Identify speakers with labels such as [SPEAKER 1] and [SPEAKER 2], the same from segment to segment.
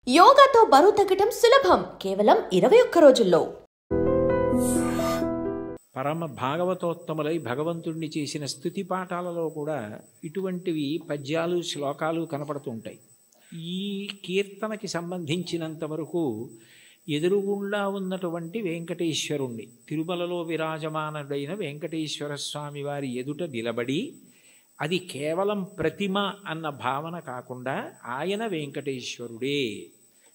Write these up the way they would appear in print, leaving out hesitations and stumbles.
[SPEAKER 1] యోగాతో బరువు తగ్గటం సులభం కేవలం 21 రోజుల్లో.
[SPEAKER 2] పరమ భాగవతోత్తములై భగవంతుడిని చేసిన స్తుతి పాఠాలలో కూడా ఇటువంటివి పద్యాలు శ్లోకాలు కనపడుతుంటాయి. ఈ కీర్తనకి సంబంధించినంత వరకు ఎదురుగుండా ఉన్నటువంటి వెంకటేశ్వరుణ్ణి, తిరుమలలో విరాజమానుడైన వెంకటేశ్వర స్వామి వారి ఎదుట నిలబడి, అది కేవలం ప్రతిమ అన్న భావన కాకుండా ఆయన వెంకటేశ్వరుడే,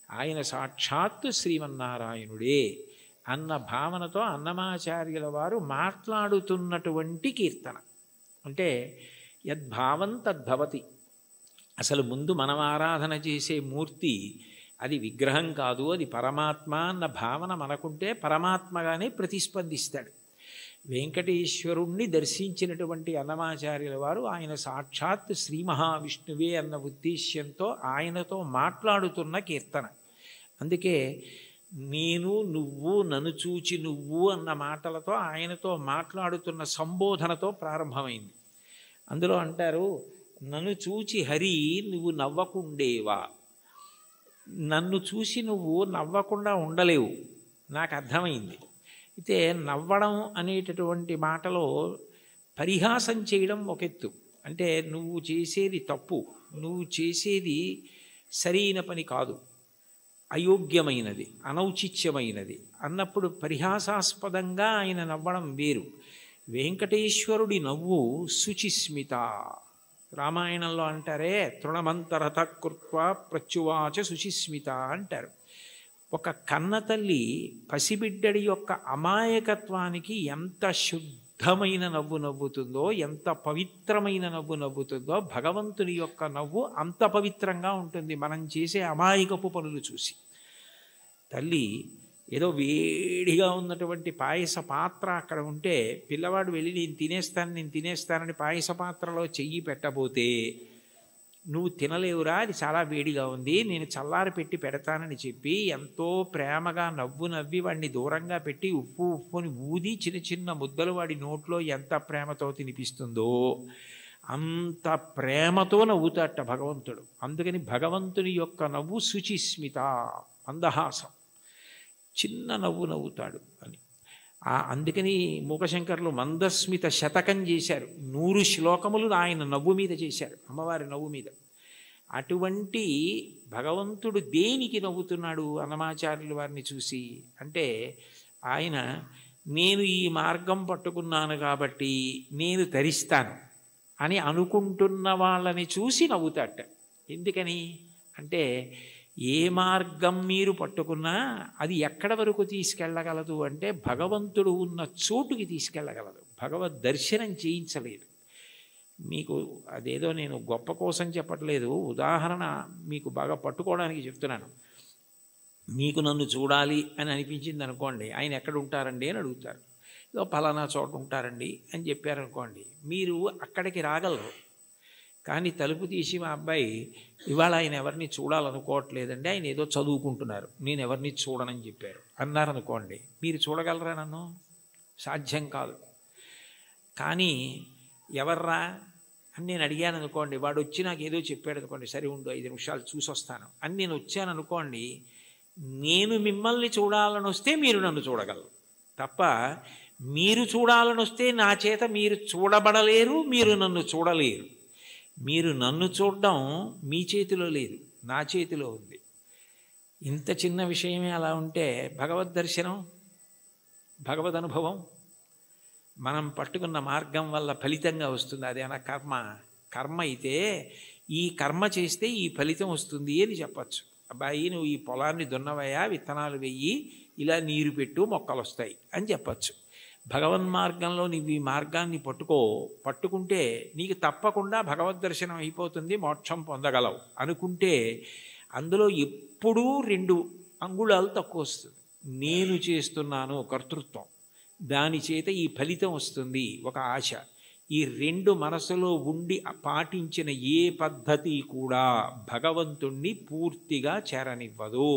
[SPEAKER 2] ఆయన సాక్షాత్తు శ్రీమన్నారాయణుడే అన్న భావనతో అన్నమాచార్యుల వారు మాట్లాడుతున్నటువంటి కీర్తన. అంటే యద్భావం తద్భవతి. అసలు ముందు మనం ఆరాధన చేసే మూర్తి అది విగ్రహం కాదు, అది పరమాత్మ అన్న భావన మనకుంటే పరమాత్మగానే ప్రతిస్పందిస్తాడు. వెంకటేశ్వరుణ్ణి దర్శించినటువంటి అన్నమాచార్యుల వారు ఆయన సాక్షాత్ శ్రీ మహావిష్ణువే అన్న ఉద్దేశ్యంతో ఆయనతో మాట్లాడుతున్న కీర్తన. అందుకే నేను, నువ్వు, నన్ను చూచి నువ్వు అన్న మాటలతో ఆయనతో మాట్లాడుతున్న సంబోధనతో ప్రారంభమైంది. అందులో అంటారు, నన్ను చూచి హరి నువ్వు నవ్వకుండేవా. నన్ను చూసి నువ్వు నవ్వకుండా ఉండలేవు, నాకు అర్థమైంది. అయితే నవ్వడం అనేటటువంటి మాటలో పరిహాసం చేయడం ఒక ఎత్తు. అంటే నువ్వు చేసేది తప్పు, నువ్వు చేసేది సరైన పని కాదు, అయోగ్యమైనది, అనౌచిత్యమైనది అన్నప్పుడు పరిహాసాస్పదంగా ఆయన నవ్వడం వేరు. వెంకటేశ్వరుడి నవ్వు శుచిస్మిత. రామాయణంలో అంటారే, తృణమంతరత కృత్వా ప్రత్యువాచ శుచిస్మిత అంటారు. ఒక కన్నతల్లి పసిబిడ్డడి యొక్క అమాయకత్వానికి ఎంత శుద్ధమైన నవ్వు నవ్వుతుందో, ఎంత పవిత్రమైన నవ్వు నవ్వుతుందో, భగవంతుని యొక్క నవ్వు అంత పవిత్రంగా ఉంటుంది మనం చేసే అమాయకపు పనులు చూసి. తల్లి ఏదో వేడిగా ఉన్నటువంటి పాయస పాత్ర అక్కడ ఉంటే పిల్లవాడు వెళ్ళి నేను తినేస్తానని పాయస పాత్రలో చెయ్యి పెట్టబోతే, నువ్వు తినలేవురా, అది చాలా వేడిగా ఉంది, నేను చల్లారి పెట్టి పెడతానని చెప్పి ఎంతో ప్రేమగా నవ్వి వాడిని దూరంగా పెట్టి ఉప్పుని ఊది చిన్న చిన్న ముద్దలు వాడి నోట్లో ఎంత ప్రేమతో తినిపిస్తుందో అంత ప్రేమతో నవ్వుతాట భగవంతుడు. అందుకని భగవంతుని యొక్క నవ్వు శుచిస్మిత, మందహాసం, చిన్న నవ్వు నవ్వుతాడు అని. అందుకని మూకశంకర్లు మందస్మిత శతకం చేశారు. 100 శ్లోకములు ఆయన నవ్వు మీద చేశారు, అమ్మవారి నవ్వు మీద. అటువంటి భగవంతుడు దేనికి నవ్వుతున్నాడు అన్నమాచార్యుల వారిని చూసి అంటే, ఆయన నేను ఈ మార్గం పట్టుకున్నాను కాబట్టి నేను తరిస్తాను అని అనుకుంటున్న వాళ్ళని చూసి నవ్వుతాట. ఎందుకని అంటే, ఏ మార్గం మీరు పట్టుకున్నా అది ఎక్కడ వరకు తీసుకెళ్ళగలదు అంటే భగవంతుడు ఉన్న చోటుకి తీసుకెళ్ళగలదు, భగవద్ దర్శనం చేయించలేదు. మీకు అదేదో నేను గొప్ప కోసం చెప్పట్లేదు, ఉదాహరణ మీకు బాగా పట్టుకోవడానికి చెప్తున్నాను. మీకు నన్ను చూడాలి అని అనిపించింది అనుకోండి, ఆయన ఎక్కడ ఉంటారండి అని అడుగుతారు. ఏదో పలానా చోట ఉంటారండి అని చెప్పారనుకోండి, మీరు అక్కడికి రాగలరు. కానీ తలుపు తీసి మా అబ్బాయి ఇవాళ ఆయన ఎవరిని చూడాలనుకోవట్లేదండి, ఆయన ఏదో చదువుకుంటున్నారు, నేను ఎవరిని చూడనని చెప్పారు అన్నారనుకోండి, మీరు చూడగలరా నన్ను? సాధ్యం కాదు. కానీ ఎవర్రా అని నేను అడిగాను అనుకోండి, వాడు వచ్చి నాకు ఏదో చెప్పాడు అనుకోండి, సరే ఉండు 5 నిమిషాలు చూసి వస్తాను అని నేను వచ్చాను అనుకోండి, నేను మిమ్మల్ని చూడాలని వస్తే మీరు నన్ను చూడగలరు తప్ప, మీరు చూడాలని వస్తే నా చేత మీరు చూడబడలేరు, మీరు నన్ను చూడలేరు. మీరు నన్ను చూడడం మీ చేతిలో లేదు, నా చేతిలో ఉంది. ఇంత చిన్న విషయమే అలా ఉంటే భగవద్ దర్శనం, భగవద్ అనుభవం మనం పట్టుకున్న మార్గం వల్ల ఫలితంగా వస్తుంది. అదేనా కర్మ అయితే ఈ కర్మ చేస్తే ఈ ఫలితం వస్తుంది అని చెప్పచ్చు. అబ్బాయి నువ్వు ఈ పొలాన్ని దున్నవయ్యా, విత్తనాలు వెయ్యి, ఇలా నీరు పెట్టు, మొక్కలు వస్తాయి అని చెప్పచ్చు. భగవన్మార్గంలో నువ్వు ఈ మార్గాన్ని పట్టుకుంటే నీకు తప్పకుండా భగవద్ దర్శనం అయిపోతుంది, మోక్షం పొందగలవు అనుకుంటే అందులో ఎప్పుడూ 2 అంగుళాలు తక్కువ వస్తుంది. నేను చేస్తున్నాను కర్తృత్వం, దాని చేత ఈ ఫలితం వస్తుంది ఒక ఆశ. ఈ 2 మనసులో ఉండి పాటించిన ఏ పద్ధతి కూడా భగవంతుణ్ణి పూర్తిగా చేరనివ్వదు.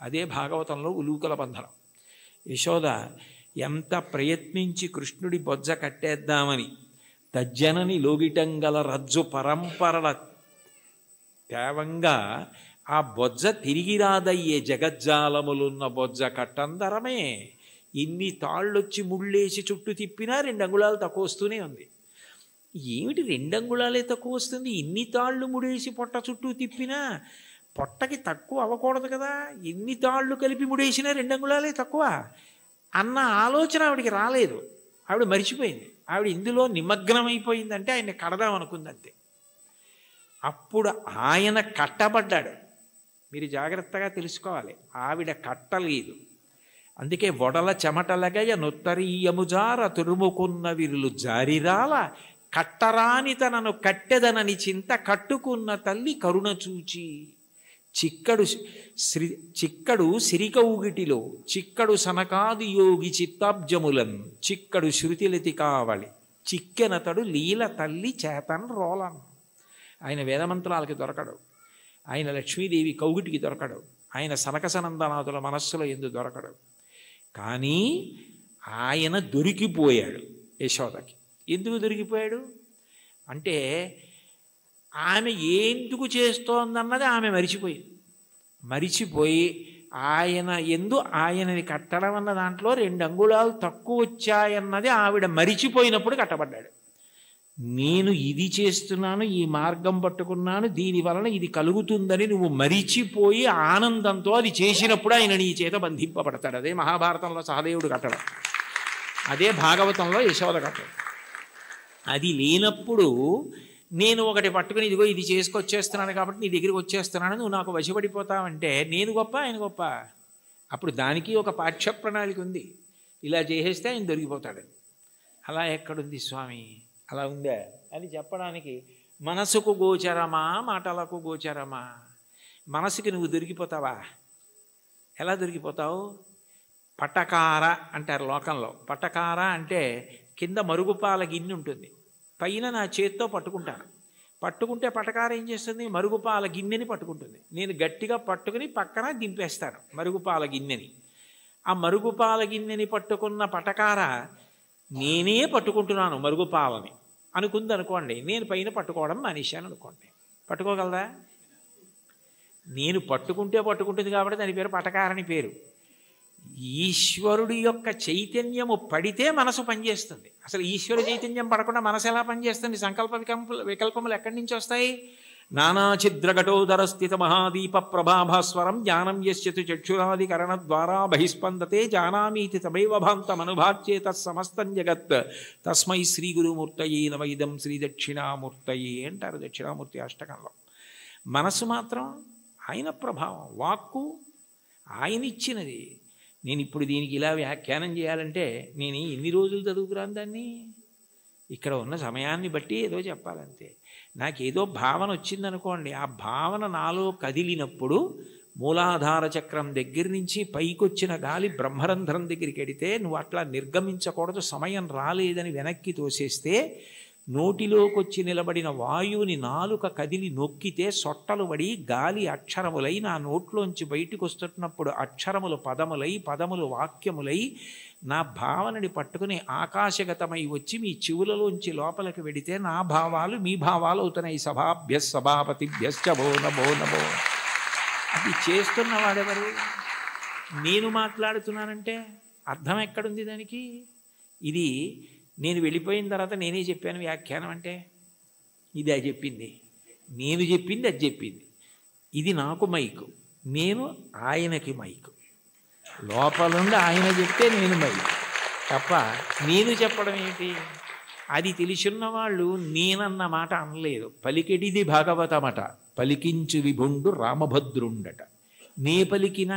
[SPEAKER 2] అదే భాగవతంలో ఉలూకల బంధనం. యశోద ఎంత ప్రయత్నించి కృష్ణుడి బొజ్జ కట్టేద్దామని తజ్జనని లోగిటంగల రజ్జు పరంపరల తేవంగా ఆ బొజ్జ తిరిగి రాదయ్యే జగజ్జాలములున్న బొజ్జ కట్టందరమే. ఎన్ని తాళ్ళొచ్చి ముళ్ళేసి చుట్టూ తిప్పినా 2 అంగుళాలు తక్కువ వస్తూనే ఉంది. ఏమిటి 2 అంగుళాలే తక్కువ వస్తుంది? ఇన్ని తాళ్ళు ముడేసి పొట్ట చుట్టూ తిప్పినా పొట్టకి తక్కువ అవ్వకూడదు కదా, ఎన్ని తాళ్ళు కలిపి ముడేసినా 2 అంగుళాలే తక్కువ అన్న ఆలోచన ఆవిడికి రాలేదు. ఆవిడ మరిచిపోయింది. ఆవిడ ఇందులో నిమగ్నమైపోయిందంటే ఆయన కడదాం అనుకుందంతే. అప్పుడు ఆయన కట్టబడ్డాడు. మీరు జాగ్రత్తగా తెలుసుకోవాలి, ఆవిడ కట్టలేదు. అందుకే వడల చెమటలగయ నొత్తరీయముజార తురుముకున్న విరులు జారిరాల కట్టరాని తనను కట్టెదనని చింత కట్టుకున్న తల్లి కరుణ చూచి. చిక్కడు సిరికౌగిటిలో చిక్కడు సనకాది యోగి చిత్తాబ్జములన్ చిక్కడు శృతిలతి కావలి చిక్కెనతడు లీల తల్లి చేతన్ రోలన్. ఆయన వేదమంత్రాలకి దొరకడు, ఆయన లక్ష్మీదేవి కౌగిటికి దొరకడు, ఆయన సనకసనందనాథుల మనస్సులో ఎందు దొరకడు. కానీ ఆయన దొరికిపోయాడు యశోదకి. ఎందుకు దొరికిపోయాడు అంటే ఆమె ఎందుకు చేస్తోందన్నది ఆమె మరిచిపోయి ఆయన ఆయనని కట్టడం అన్న దాంట్లో 2 అంగుళాలు తక్కువ వచ్చాయన్నది ఆవిడ మరిచిపోయినప్పుడు కట్టబడ్డాడు. నేను ఇది చేస్తున్నాను, ఈ మార్గం పట్టుకున్నాను, దీనివలన ఇది కలుగుతుందని నువ్వు మరిచిపోయి ఆనందంతో అది చేసినప్పుడు ఆయన నీ చేత బంధింపబడతాడు. అదే మహాభారతంలో సహదేవుడు కట్టడం, అదే భాగవతంలో యశోద కట్టడం. అది లేనప్పుడు నేను ఒకటి పట్టుకుని ఇదిగో ఇది చేసుకొచ్చేస్తున్నాను కాబట్టి నీ దగ్గరికి వచ్చేస్తున్నాను, నువ్వు నాకు వశపడిపోతావంటే నేను గొప్ప ఆయన గొప్ప? అప్పుడు దానికి ఒక పాఠ్య ప్రణాళిక ఉంది. ఇలా చేసేస్తే ఆయన దొరికిపోతాడని. అలా ఎక్కడుంది స్వామి? అలా ఉందా అని చెప్పడానికి మనసుకు గోచరమా మాటలకు గోచరమా? మనసుకి నువ్వు దొరికిపోతావా? ఎలా దొరికిపోతావు? పటకార అంటారు లోకంలో. పటకార అంటే కింద మరుగుపాల గిన్నె ఉంటుంది, పైన నా చేత్తో పట్టుకుంటే పటకార ఏం చేస్తుంది? మరుగుపాల గిన్నెని పట్టుకుంటుంది. నేను గట్టిగా పట్టుకుని పక్కన దింపేస్తాను మరుగుపాల గిన్నెని. ఆ మరుగుపాల గిన్నెని పట్టుకున్న పటకార నేనే పట్టుకుంటున్నాను మరుగుపాలని అనుకుంది అనుకోండి, నేను పైన పట్టుకోవడం మానేశాను అనుకోండి, పట్టుకోగలదా? నేను పట్టుకుంటుంది కాబట్టి దాని పేరు పటకారని పేరు. ఈశ్వరుడి యొక్క చైతన్యము పడితే మనసు పనిచేస్తుంది. అసలు ఈశ్వర చైతన్యం పడకుండా మనసు ఎలా పనిచేస్తుంది? సంకల్ప వికల్పములు ఎక్కడి నుంచి వస్తాయి? నానాఛిద్రఘటోదర స్థిత మహాదీప ప్రభాభాస్వరం జ్ఞానం యస్యతు చక్షురాదికరణ ద్వారా బహిస్పందతే జానామీతి తమైవ భాంతమనుభాచ్యే తత్సమస్తం జగత్ తస్మై శ్రీ గురుమూర్తయే నమ ఇదం శ్రీ దక్షిణామూర్తయే అంటారు దక్షిణామూర్తి అష్టకంలో. మనసు మాత్రం ఆయన ప్రభావం, వాక్కు ఆయన ఇచ్చినది. నేను ఇప్పుడు దీనికి ఇలా వ్యాఖ్యానం చేయాలంటే నేను ఎన్ని రోజులు చదువుకురాను దాన్ని? ఇక్కడ ఉన్న సమయాన్ని బట్టి ఏదో చెప్పాలంతే. నాకేదో భావన వచ్చిందనుకోండి, ఆ భావన నాలో కదిలినప్పుడు మూలాధార చక్రం దగ్గర నుంచి పైకొచ్చిన గాలి బ్రహ్మరంధ్రం దగ్గరికి వెడితే నువ్వు అట్లా నిర్గమించకూడదు, సమయం రాలేదని వెనక్కి తోసేస్తే నోటిలోకి వచ్చి నిలబడిన వాయువుని నాలుక కదిలి నొక్కితే సొట్టలు పడి గాలి అక్షరములై నా నోట్లోంచి బయటకు వస్తున్నప్పుడు అక్షరములు పదములై పదములు వాక్యములై నా భావనని పట్టుకుని ఆకాశగతమై వచ్చి మీ చెవులలోంచి లోపలికి వెడితే నా భావాలు మీ భావాలు అవుతున్నాయి. సభాభ్య సభాపతిభ్యశ్చ భో నమో నమో. అది చేస్తున్నవాడెవరు? నేను మాట్లాడుతున్నానంటే అర్థం ఎక్కడుంది దానికి? ఇది నేను వెళ్ళిపోయిన తర్వాత నేనే చెప్పాను వ్యాఖ్యానం అంటే ఇది అది చెప్పింది, నేను చెప్పింది అది చెప్పింది. ఇది నాకు మైకు, నేను ఆయనకి మైకు. లోపల నుండి ఆయన చెప్తే నేను మైకు తప్ప నేను చెప్పడం ఏంటి? అది తెలిసిన వాళ్ళు నేనన్న మాట అనలేదు. పలికెడిది భాగవతమట, పలికించు విభుండు రామభద్రుండట. నే పలికిన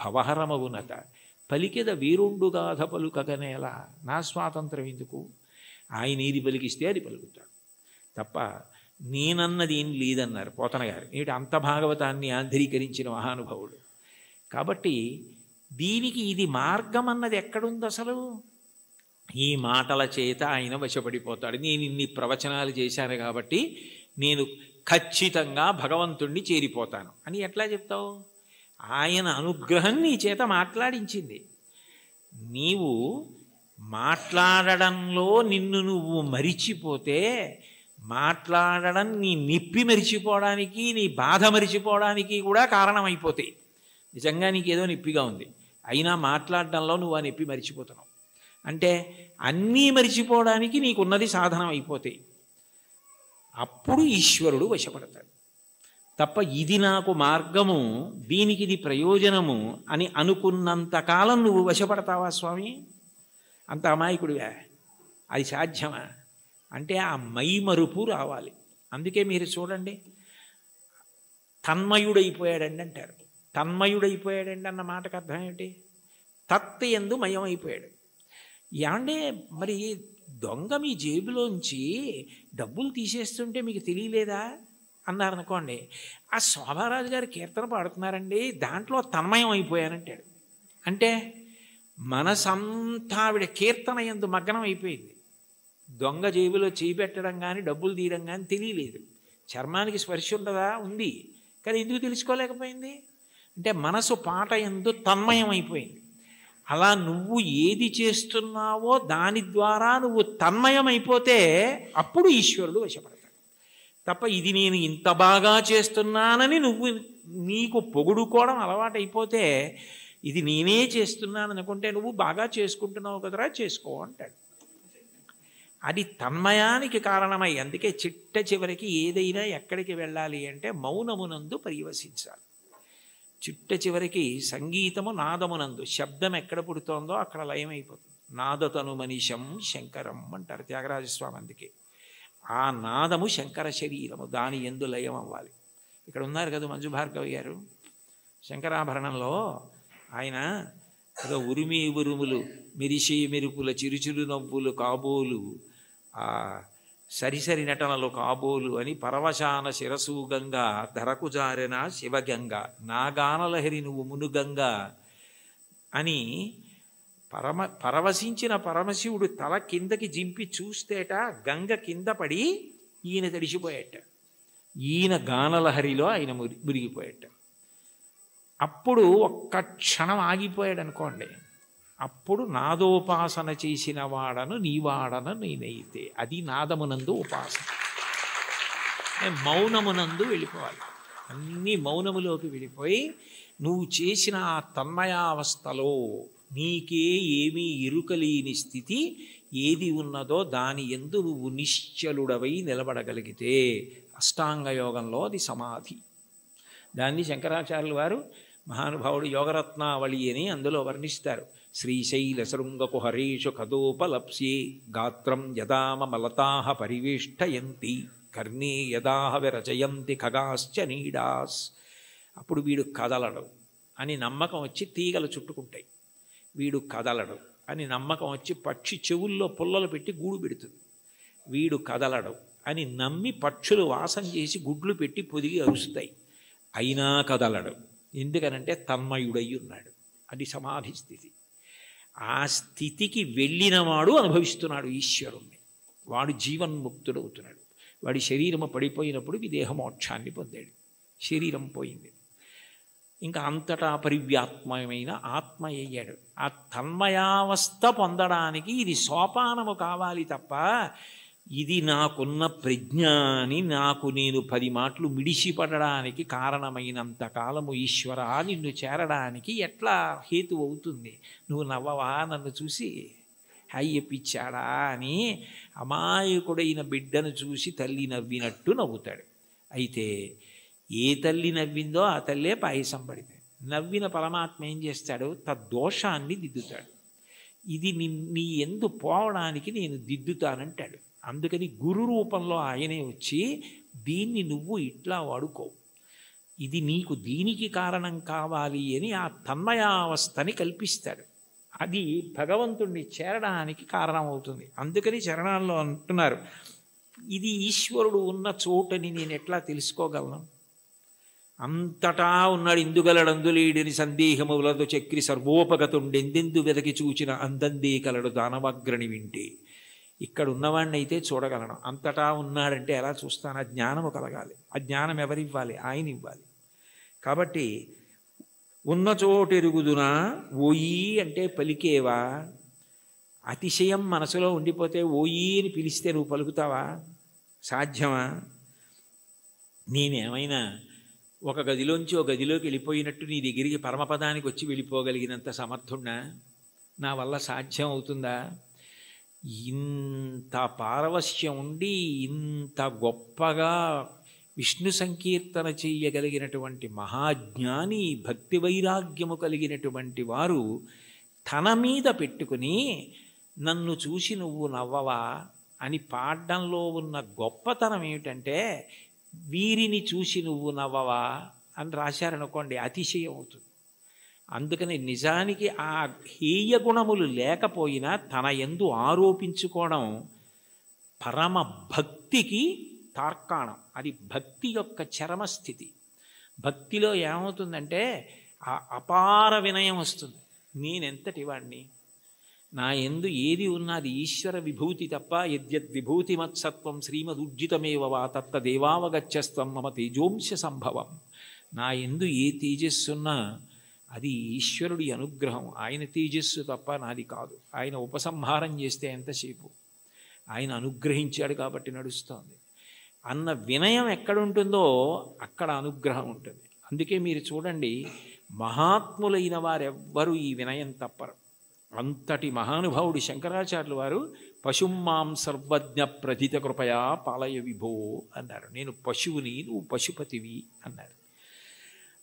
[SPEAKER 2] భవహరమవునట, పలికెద వీరుండుగాథ పలుకగనేలా. నా స్వాతంత్రం ఎందుకు? ఆయన ఏది పలికిస్తే అది పలుకుతాడు తప్ప నేనన్నది ఏం లేదన్నారు పోతన గారు. ఏమిటి అంత భాగవతాన్ని ఆంధ్రీకరించిన మహానుభావుడు. కాబట్టి దీనికి ఇది మార్గం అన్నది ఎక్కడుంది అసలు? ఈ మాటల చేత ఆయన వశపడిపోతాడు. నేను ఇన్ని ప్రవచనాలు చేశాను కాబట్టి నేను ఖచ్చితంగా భగవంతుణ్ణి చేరిపోతాను అని ఎట్లా చెప్తావు? ఆయన అనుగ్రహం నీ చేత మాట్లాడించింది. నీవు మాట్లాడడంలో నిన్ను నువ్వు మరిచిపోతే మాట్లాడడం నీ నిప్పి మరిచిపోవడానికి, నీ బాధ మరిచిపోవడానికి కూడా కారణమైపోతాయి. నిజంగా నీకేదో నొప్పిగా ఉంది, అయినా మాట్లాడడంలో నువ్వు ఆ నొప్పి మరిచిపోతున్నావు అంటే అన్నీ మరిచిపోవడానికి నీకున్నది సాధనం అయిపోతాయి. అప్పుడు ఈశ్వరుడు వశపడతాడు తప్ప ఇది నాకు మార్గము, దీనికి ఇది ప్రయోజనము అని అనుకున్నంతకాలం నువ్వు వశపడతావా స్వామి? అంత అమాయకుడివా? అది సాధ్యమా? అంటే ఆ మైమరుపు రావాలి. అందుకే మీరు చూడండి, తన్మయుడైపోయాడండి అంటారు. తన్మయుడైపోయాడండి అన్న మాటకు అర్థం ఏమిటి? తత్ యందు మయమైపోయాడు. ఏమంటే మరి దొంగ మీ జేబులోంచి డబ్బులు తీసేస్తుంటే మీకు తెలియలేదా అన్నారనుకోండి, ఆ శోభారాజు గారు కీర్తన పాడుతున్నారండి, దాంట్లో తన్మయం అయిపోయానంటాడు. అంటే మనసంతా ఆవిడ కీర్తన యందు మగ్నం అయిపోయింది. దొంగ జేబులో చేయి పెట్టడం కానీ డబ్బులు తీయడం కానీ తెలియలేదు. చర్మానికి స్పర్శ ఉండదా? ఉంది. కానీ ఎందుకు తెలుసుకోలేకపోయింది? అంటే మనసు పాట యందు తన్మయం అయిపోయింది. అలా నువ్వు ఏది చేస్తున్నావో దాని ద్వారా నువ్వు తన్మయం అయిపోతే అప్పుడు ఈశ్వరుడు వశపడతాడు. తప్ప ఇది నేను ఇంత బాగా చేస్తున్నానని నువ్వు నీకు పొగుడుకోవడం అలవాటైపోతే, ఇది నేనే చేస్తున్నాను అనుకుంటే నువ్వు బాగా చేసుకుంటున్నావు కదరా, చేసుకో అంటాడు. అది తన్మయానికి కారణమై, అందుకే చిట్ట చివరికి ఏదైనా ఎక్కడికి వెళ్ళాలి అంటే మౌనమునందు పర్యవసించాలి. చిట్ట చివరికి సంగీతము నాదమునందు, శబ్దం ఎక్కడ పుడుతోందో అక్కడ లయమైపోతుంది. నాదతను మనిషం శంకరం అంటారు త్యాగరాజస్వామి. అందుకే ఆ నాదము శంకర శరీరము, దాని యందు లయం అవ్వాలి. ఇక్కడ ఉన్నారు కదా మంజు భార్గవి గారు, శంకరాభరణంలో ఆయన ఏదో ఉరిమి ఉరుములు మెరిసే మెరుపుల చిరుచిరు నవ్వులు కాబోలు, సరిసరి నటనలు కాబోలు అని పరవశాన శిరసూగంగా ధరకు జారిన శివగంగ నాగానలహరి నువ్వు మునుగంగా అని పరవశించిన పరమశివుడు తల కిందకి జింపి చూస్తేట గంగ కింద పడి ఈయన తడిసిపోయేట. ఈయన గానలహరిలో ఆయన మురిగిపోయేట. అప్పుడు ఒక్క క్షణం ఆగిపోయాడు అనుకోండి, అప్పుడు నాదోపాసన చేసిన వాడను నీవాడను నేనైతే, అది నాదమునందు ఉపాసన. మౌనమునందు వెళ్ళిపోవాలి. అన్నీ మౌనములోకి వెళ్ళిపోయి నువ్వు చేసిన ఆ తన్మయావస్థలో నీకే ఏమీ ఇరుకలేని స్థితి ఏది ఉన్నదో దాని యందు నువ్వు నిశ్చలుడవై నిలబడగలిగితే అష్టాంగ యోగంలో అది సమాధి. దాన్ని శంకరాచార్యుల వారు మహానుభావుడు యోగరత్నావళి అని అందులో వర్ణిస్తారు. శ్రీశైల శృంగకు హరీషు కదోపలప్స్యే గాత్రం యదామలతాహ పరివేష్టయంతి కర్ణే యదాహ విరచయంతి ఖగాశ్చ నీడాస్. అప్పుడు వీడు కదలడు అని నమ్మకం వచ్చి తీగలు చుట్టుకుంటాయి. వీడు కదలడు అని నమ్మకం వచ్చి పక్షి చెవుల్లో పుల్లలు పెట్టి గూడు పెడుతుంది. వీడు కదలడు అని నమ్మి పక్షులు వాసం చేసి గుడ్లు పెట్టి పొదిగి అరుస్తాయి. అయినా కదలడు. ఎందుకనంటే తన్మయుడై ఉన్నాడు. అది సమాధి స్థితి. ఆ స్థితికి వెళ్ళినవాడు అనుభవిస్తున్నాడు ఈశ్వరుణ్ణి. వాడు జీవన్ముక్తుడవుతున్నాడు. వాడి శరీరము పడిపోయినప్పుడు విదేహమోక్షాన్ని పొందాడు. శరీరం పోయింది, ఇంకా అంతటా పరివ్యాత్మయమైన ఆత్మ అయ్యాడు. ఆ తన్మయావస్థ పొందడానికి ఇది సోపానము కావాలి తప్ప ఇది నాకున్న ప్రజ్ఞాని నాకు నేను 10 మాటలు మిడిసిపడడానికి కారణమైనంత కాలము ఈశ్వర నిన్ను చేరడానికి ఎట్లా హేతు అవుతుంది? నువ్వు నవ్వవా నన్ను చూసి? అయ్యపిచ్చాడా అని అమాయకుడైన బిడ్డను చూసి తల్లి నవ్వినట్టు నవ్వుతాడు. అయితే ఏ తల్లి నవ్విందో ఆ తల్లే పాయసం పడింది. నవ్విన పరమాత్మ ఏం చేస్తాడు? తద్దోషాన్ని దిద్దుతాడు. ఇది నీ ఎందు పోవడానికి నేను దిద్దుతానంటాడు. అందుకని గురు రూపంలో ఆయనే వచ్చి దీన్ని నువ్వు ఇట్లా వాడుకో, ఇది నీకు దీనికి కారణం కావాలి అని ఆ తన్మయావస్థని కల్పిస్తాడు. అది భగవంతుణ్ణి చేరడానికి కారణమవుతుంది. అందుకని చరణాల్లో అంటున్నారు, ఇది ఈశ్వరుడు ఉన్న చోటని నేను ఎట్లా తెలుసుకోగలను? అంతటా ఉన్నాడు, ఇందుగలడందులేడిని సందేహములతో చక్రి సర్వోపగతుండెందెందు వెదకి చూచిన అందందే కలడు దానవగ్రణి వింటే. ఇక్కడ ఉన్నవాడిని అయితే చూడగలను, అంతటా ఉన్నాడంటే ఎలా చూస్తాను? ఆ జ్ఞానము కలగాలి. ఆ జ్ఞానం ఎవరివ్వాలి? ఆయన ఇవ్వాలి. కాబట్టి ఉన్న చోటెరుగుదునా ఓయి అంటే పలికేవా? అతిశయం మనసులో ఉండిపోతే ఓయి అని పిలిస్తే నువ్వు పలుకుతావా? సాధ్యమా? నేనేమైనా ఒక గదిలోంచి ఒక గదిలోకి వెళ్ళిపోయినట్టు నీ దగ్గరికి పరమపదానికి వచ్చి వెళ్ళిపోగలిగినంత సమర్థున్నా? నా వల్ల సాధ్యం అవుతుందా? ఇంత పారవశ్యం ఉండి ఇంత గొప్పగా విష్ణు సంకీర్తన చెయ్యగలిగినటువంటి మహాజ్ఞాని, భక్తి వైరాగ్యము కలిగినటువంటి వారు తన మీద పెట్టుకుని నన్ను చూసి నువ్వు నవ్వవా అని పాడడంలో ఉన్న గొప్పతనం ఏమిటంటే, వీరిని చూసి నువ్వు నవ్వవా అని రాశారనుకోండి, అతిశయం అవుతుంది. అందుకని నిజానికి ఆ హేయ గుణములు లేకపోయినా తన యందు ఆరోపించుకోవడం పరమ భక్తికి తార్కాణం. అది భక్తి యొక్క చరమస్థితి. భక్తిలో ఏమవుతుందంటే ఆ అపార వినయం వస్తుంది. నేనెంతటి వాడిని, నా యందు ఏది ఉన్నది ఈశ్వర విభూతి తప్ప, యద్యద్విభూతిమత్సత్వం శ్రీమదుర్జితమేవ వా తత్తదేవావగచ్చస్తం మమ తేజోంశ సంభవం. నా యందు ఏ తేజస్సున్నా అది ఈశ్వరుడి అనుగ్రహం. ఆయన తేజస్సు తప్ప నాది కాదు. ఆయన ఉపసంహారం చేస్తే ఎంతసేపు, ఆయన అనుగ్రహించాడు కాబట్టి నడుస్తోంది అన్న వినయం ఎక్కడుంటుందో అక్కడ అనుగ్రహం ఉంటుంది. అందుకే మీరు చూడండి, మహాత్ములైన వారెవ్వరూ ఈ వినయం తప్పరు. అంతటి మహానుభావుడు శంకరాచార్యులు వారు పశుమాం సర్వజ్ఞ ప్రథిత కృపయా పాలయ విభో అన్నారు. నేను పశువుని, నువ్వు పశుపతివి అన్నారు.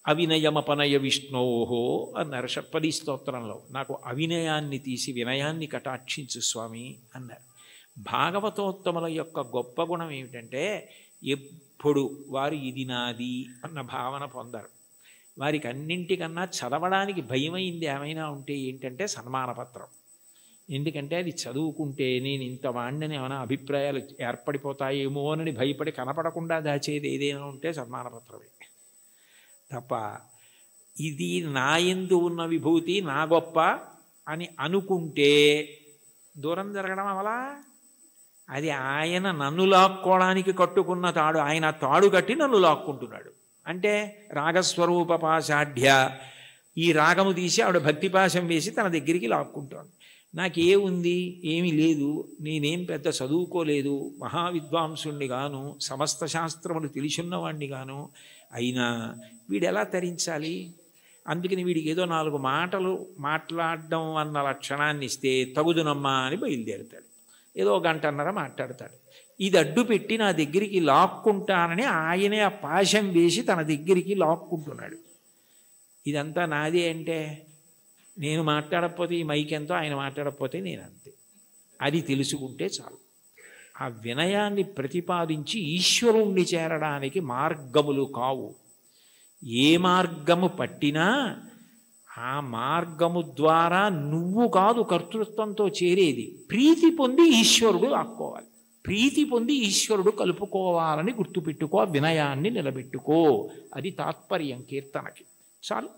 [SPEAKER 2] అవినయమపనయ విష్ణోహో అన్నారు షట్పదీ స్తోత్రంలో. నాకు అవినయాన్ని తీసి వినయాన్ని కటాక్షించు స్వామి అన్నారు. భాగవతోత్తముల యొక్క గొప్ప గుణం ఏమిటంటే, ఎప్పుడు వారు ఇది నాది అన్న భావన పొందరు. వారికి అన్నింటికన్నా చదవడానికి భయమైంది ఏమైనా ఉంటే ఏంటంటే సన్మానపత్రం. ఎందుకంటే అది చదువుకుంటే నేను ఇంత వాడిని ఏమైనా అభిప్రాయాలు ఏర్పడిపోతాయేమో అని భయపడి కనపడకుండా దాచేది ఏదైనా ఉంటే సన్మానపత్రమే తప్ప, ఇది నా యందు ఉన్న విభూతి నా గొప్ప అని అనుకుంటే దూరం జరగడం అవలా. అది ఆయన నన్ను లాక్కోవడానికి కట్టుకున్న తాడు. ఆయన తాడు కట్టి నన్ను లాక్కుంటున్నాడు. అంటే రాగస్వరూప పాశాఢ్య, ఈ రాగము తీసి ఆవిడ భక్తిపాశం వేసి తన దగ్గరికి లాక్కుంటాడు. నాకే ఉంది, ఏమీ లేదు, నేనేం పెద్ద చదువుకోలేదు, మహావిద్వాంసుణ్ణి గాను, సమస్త శాస్త్రములు తెలిసున్నవాణ్ణి గాను, అయినా వీడు ఎలా తరించాలి? అందుకని వీడికి ఏదో 4 మాటలు మాట్లాడడం అన్న లక్షణాన్ని ఇస్తే తగుదునమ్మా అని బయలుదేరుతాడు. ఏదో 1 గంటన్నర మాట్లాడతాడు. ఇది అడ్డు పెట్టి నా దగ్గరికి లాక్కుంటానని ఆయనే ఆ పాశం వేసి తన దగ్గరికి లాక్కుంటున్నాడు. ఇదంతా నాదే అంటే నేను మాట్లాడకపోతే ఈ మైక్ ఎంతో, ఆయన మాట్లాడకపోతే నేనంతే. అది తెలుసుకుంటే చాలు. ఆ వినయాన్ని ప్రతిపాదించి ఈశ్వరుణ్ణి చేరడానికి మార్గములు కావు. ఏ మార్గము పట్టినా ఆ మార్గము ద్వారా నువ్వు కాదు కర్తృత్వంతో చేరేది. ప్రీతి పొంది ఈశ్వరుడు లాక్కోవాలి, ప్రీతి పొంది ఈశ్వరుడు కలుపుకోవాలని గుర్తుపెట్టుకో, వినయాన్ని నిలబెట్టుకో. అది తాత్పర్యం కీర్తనకి. చాలు.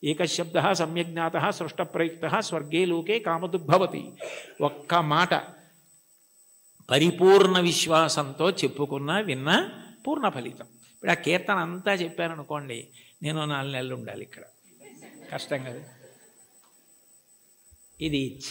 [SPEAKER 2] ఏకశబ్ద సమ్యజ్ఞాత సృష్టప్రయుక్త స్వర్గే లోకే కామదుగ్భవతి. ఒక్క మాట పరిపూర్ణ విశ్వాసంతో చెప్పుకున్నా విన్నా పూర్ణ ఫలితం. ఇప్పుడు ఆ కీర్తన అంతా చెప్పారనుకోండి, నేను 4 నెలలు ఉండాలి ఇక్కడ. కష్టం కదా. ఇది ఇచ్ఛ.